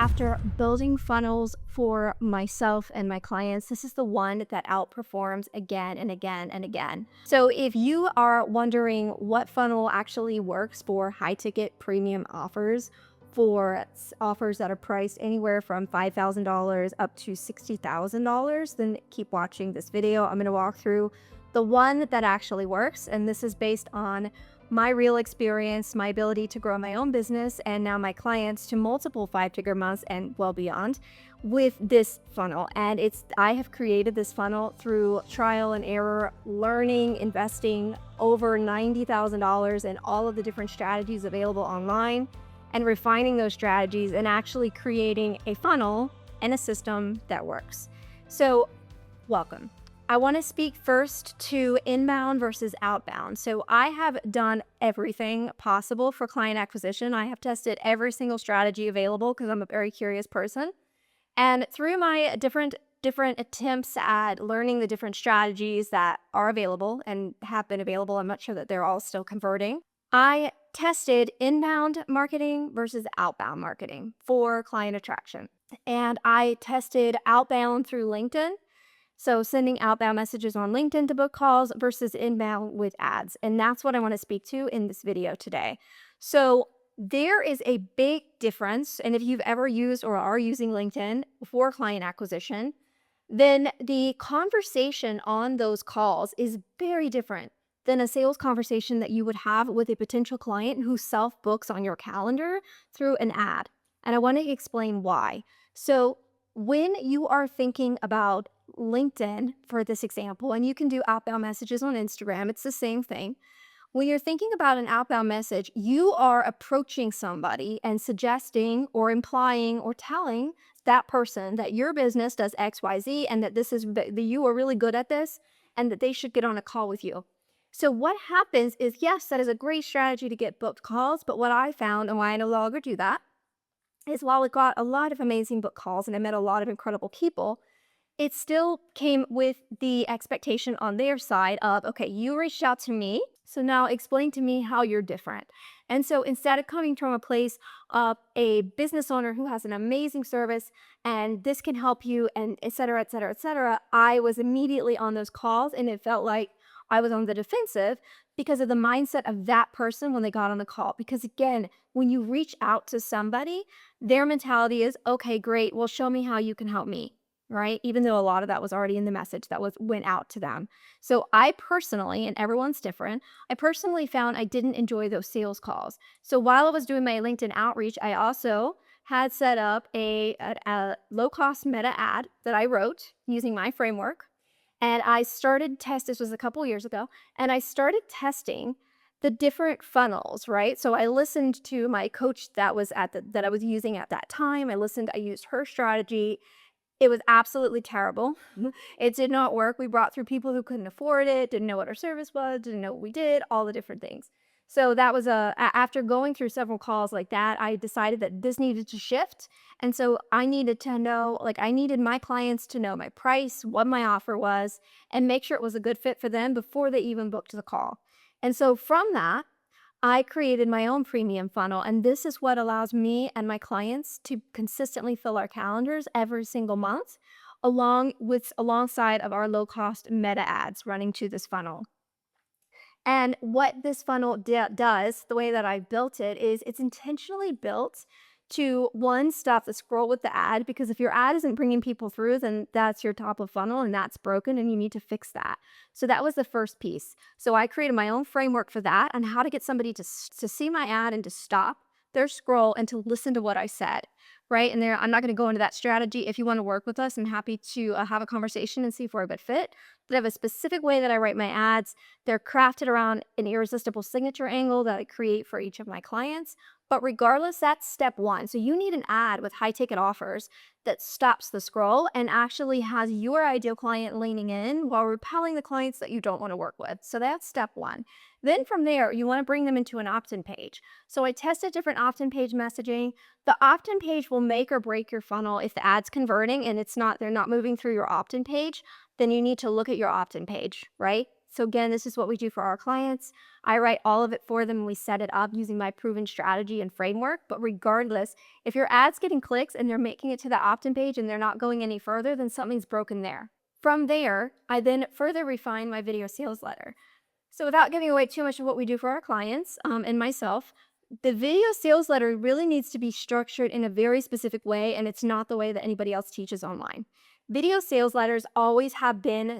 after building funnels for myself and my clients, this is the one that outperforms again and again and again. So if you are wondering what funnel actually works for high ticket premium offers, for offers that are priced anywhere from $5,000 up to $60,000, then keep watching this video. I'm going to walk through the one that actually works, and this is based on my real experience, my ability to grow my own business, and now my clients to multiple five-figure months and well beyond with this funnel. And I have created this funnel through trial and error, learning, investing over $90,000 in all of the different strategies available online, and refining those strategies and actually creating a funnel and a system that works. So welcome. I want to speak first to inbound versus outbound. So I have done everything possible for client acquisition. I have tested every single strategy available because I'm a very curious person. And through my different attempts at learning the different strategies that are available and have been available, I'm not sure that they're all still converting. I tested inbound marketing versus outbound marketing for client attraction. And I tested outbound through LinkedIn. So sending outbound messages on LinkedIn to book calls versus inbound with ads. And that's what I want to speak to in this video today. So there is a big difference. And if you've ever used or are using LinkedIn for client acquisition, then the conversation on those calls is very different than a sales conversation that you would have with a potential client who self-books on your calendar through an ad. And I want to explain why. So when you are thinking about LinkedIn, for this example, and you can do outbound messages on Instagram, it's the same thing. When you're thinking about an outbound message, you are approaching somebody and suggesting or implying or telling that person that your business does XYZ and that you are really good at this and that they should get on a call with you. So what happens is, yes, that is a great strategy to get booked calls, but what I found and why I no longer do that is while it got a lot of amazing book calls and I met a lot of incredible people, it still came with the expectation on their side of, okay, you reached out to me, so now explain to me how you're different. And so instead of coming from a place of a business owner who has an amazing service and this can help you and et cetera, et cetera, et cetera, I was immediately on those calls and it felt like I was on the defensive because of the mindset of that person when they got on the call. Because again, when you reach out to somebody, their mentality is, okay, great, well, show me how you can help me. Right? Even though a lot of that was already in the message that went out to them. So I personally, and everyone's different, I personally found I didn't enjoy those sales calls. So while I was doing my LinkedIn outreach, I also had set up a low-cost meta ad that I wrote using my framework. And I started this was a couple years ago, and I started testing the different funnels, right? So I listened to my coach that I was using at that time. I used her strategy. It was absolutely terrible. It did not work. We brought through people who couldn't afford it, didn't know what our service was, didn't know what we did, all the different things. So that was after going through several calls like that, I decided that this needed to shift. And so I needed to know, I needed my clients to know my price, what my offer was, and make sure it was a good fit for them before they even booked the call. And so from that, I created my own premium funnel, and this is what allows me and my clients to consistently fill our calendars every single month, alongside of our low-cost meta ads running to this funnel. And what this funnel does, the way that I built it, is it's intentionally built to, one, stop the scroll with the ad, because if your ad isn't bringing people through, then that's your top of funnel and that's broken and you need to fix that. So that was the first piece. So I created my own framework for that on how to get somebody to see my ad and to stop their scroll and to listen to what I said, right? And I'm not going to go into that strategy. If you want to work with us, I'm happy to have a conversation and see if we're a good fit. But I have a specific way that I write my ads. They're crafted around an irresistible signature angle that I create for each of my clients. But regardless, that's step one. So you need an ad with high ticket offers that stops the scroll and actually has your ideal client leaning in while repelling the clients that you don't want to work with. So that's step one. Then from there, you want to bring them into an opt-in page. So I tested different opt-in page messaging. The opt-in page will make or break your funnel. If the ad's converting and they're not moving through your opt-in page, then you need to look at your opt-in page, right? So again, this is what we do for our clients. I write all of it for them and we set it up using my proven strategy and framework. But regardless, if your ad's getting clicks and they're making it to the opt-in page and they're not going any further, then something's broken there. From there, I then further refine my video sales letter. So without giving away too much of what we do for our clients and myself, the video sales letter really needs to be structured in a very specific way, and it's not the way that anybody else teaches online. Video sales letters always have been,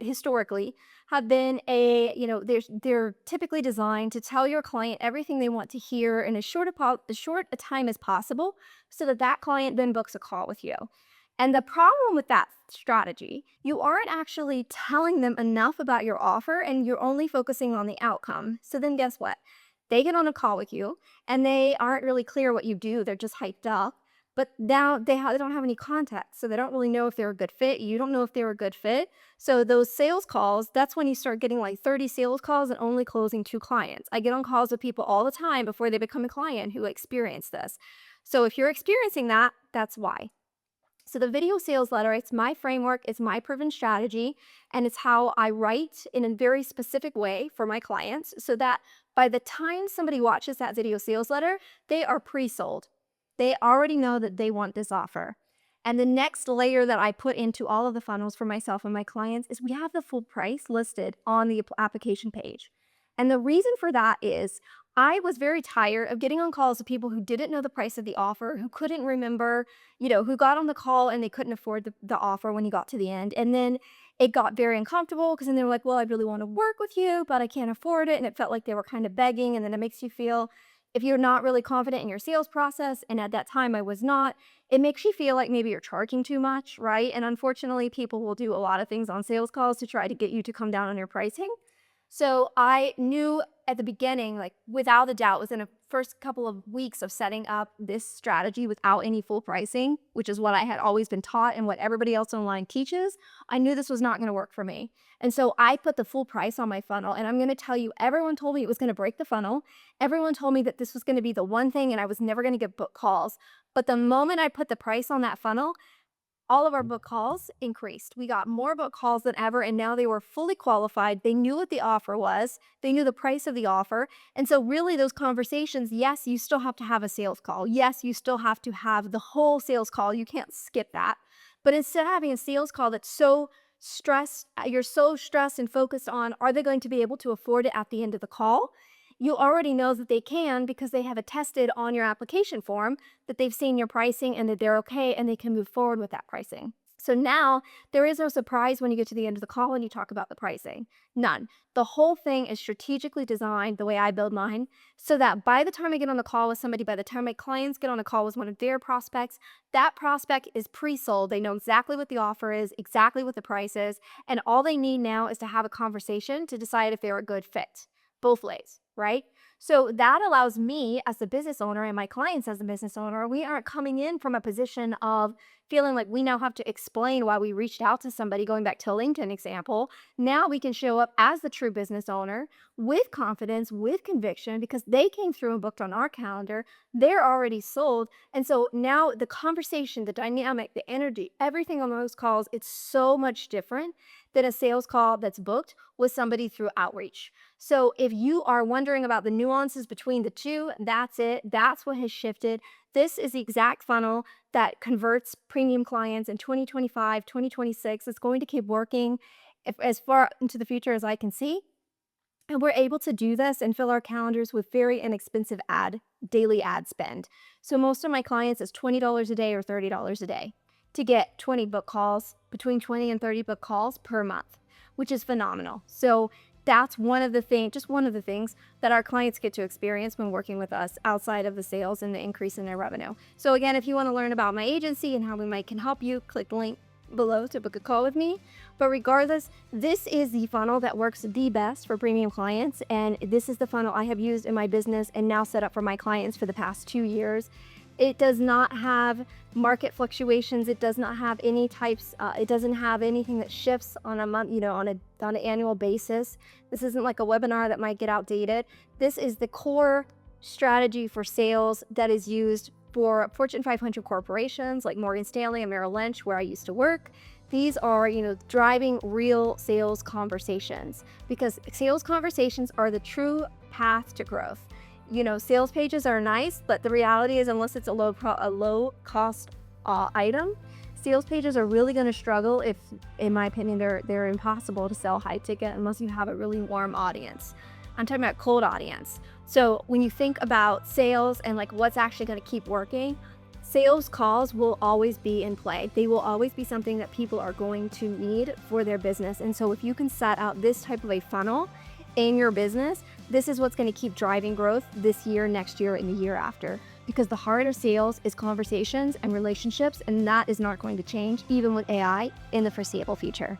historically, have been they're typically designed to tell your client everything they want to hear in as short a time as possible, so that that client then books a call with you. And the problem with that strategy, you aren't actually telling them enough about your offer and you're only focusing on the outcome. So then guess what? They get on a call with you and they aren't really clear what you do. They're just hyped up. But now they don't have any context. So they don't really know if they're a good fit. You don't know if they're a good fit. So those sales calls, that's when you start getting like 30 sales calls and only closing 2 clients. I get on calls with people all the time before they become a client who experience this. So if you're experiencing that, that's why. So the video sales letter, it's my framework, it's my proven strategy, and it's how I write in a very specific way for my clients so that by the time somebody watches that video sales letter, they are pre-sold. They already know that they want this offer. And the next layer that I put into all of the funnels for myself and my clients is we have the full price listed on the application page. And the reason for that is I was very tired of getting on calls with people who didn't know the price of the offer, who couldn't remember, who got on the call and they couldn't afford the offer when you got to the end. And then it got very uncomfortable because then they were like, well, I really want to work with you, but I can't afford it. And it felt like they were kind of begging. And then it makes you feel, if you're not really confident in your sales process, and at that time I was not, it makes you feel like maybe you're charging too much, right? And unfortunately, people will do a lot of things on sales calls to try to get you to come down on your pricing. So I knew at the beginning, like without a doubt, within the first couple of weeks of setting up this strategy without any full pricing, which is what I had always been taught and what everybody else online teaches, I knew this was not going to work for me. And so I put the full price on my funnel. And I'm going to tell you, everyone told me it was going to break the funnel. Everyone told me that this was going to be the one thing and I was never going to get book calls. But the moment I put the price on that funnel, all of our book calls increased. We got more book calls than ever, and now they were fully qualified. They knew what the offer was. They knew the price of the offer. And so really those conversations, yes, you still have to have a sales call. Yes, you still have to have the whole sales call. You can't skip that. But instead of having a sales call that's so stressed, you're so stressed and focused on, are they going to be able to afford it at the end of the call? You already know that they can because they have attested on your application form that they've seen your pricing and that they're okay and they can move forward with that pricing. So now there is no surprise when you get to the end of the call and you talk about the pricing. None. The whole thing is strategically designed the way I build mine so that by the time I get on the call with somebody, by the time my clients get on a call with one of their prospects, that prospect is pre-sold. They know exactly what the offer is, exactly what the price is, and all they need now is to have a conversation to decide if they're a good fit. Both ways, right? So that allows me as the business owner and my clients as the business owner, we aren't coming in from a position of feeling like we now have to explain why we reached out to somebody, going back to LinkedIn example. Now we can show up as the true business owner with confidence, with conviction, because they came through and booked on our calendar. They're already sold. And so now the conversation, the dynamic, the energy, everything on those calls, it's so much different than a sales call that's booked with somebody through outreach. So if you are wondering about the nuances between the two, that's it. That's what has shifted. This is the exact funnel that converts premium clients in 2025, 2026. It's going to keep working as far into the future as I can see. And we're able to do this and fill our calendars with very inexpensive daily ad spend. So most of my clients is $20 a day or $30 a day to get 20 book calls, between 20 and 30 book calls per month, which is phenomenal. So that's just one of the things that our clients get to experience when working with us outside of the sales and the increase in their revenue. So again, if you want to learn about my agency and how we can help you, click the link below to book a call with me. But regardless, this is the funnel that works the best for premium clients. And this is the funnel I have used in my business and now set up for my clients for the past 2 years. It does not have market fluctuations. It does not have any types. It doesn't have anything that shifts on a month, on an annual basis. This isn't like a webinar that might get outdated. This is the core strategy for sales that is used for Fortune 500 corporations like Morgan Stanley and Merrill Lynch, where I used to work. These are, driving real sales conversations, because sales conversations are the true path to growth. Sales pages are nice, but the reality is, unless it's a low cost item, sales pages are really going to struggle. If, in my opinion, they're impossible to sell high ticket unless you have a really warm audience. I'm talking about cold audience. So when you think about sales and like what's actually going to keep working, sales calls will always be in play. They will always be something that people are going to need for their business. And so if you can set out this type of a funnel in your business, this is what's going to keep driving growth this year, next year, and the year after. Because the heart of sales is conversations and relationships, and that is not going to change even with AI in the foreseeable future.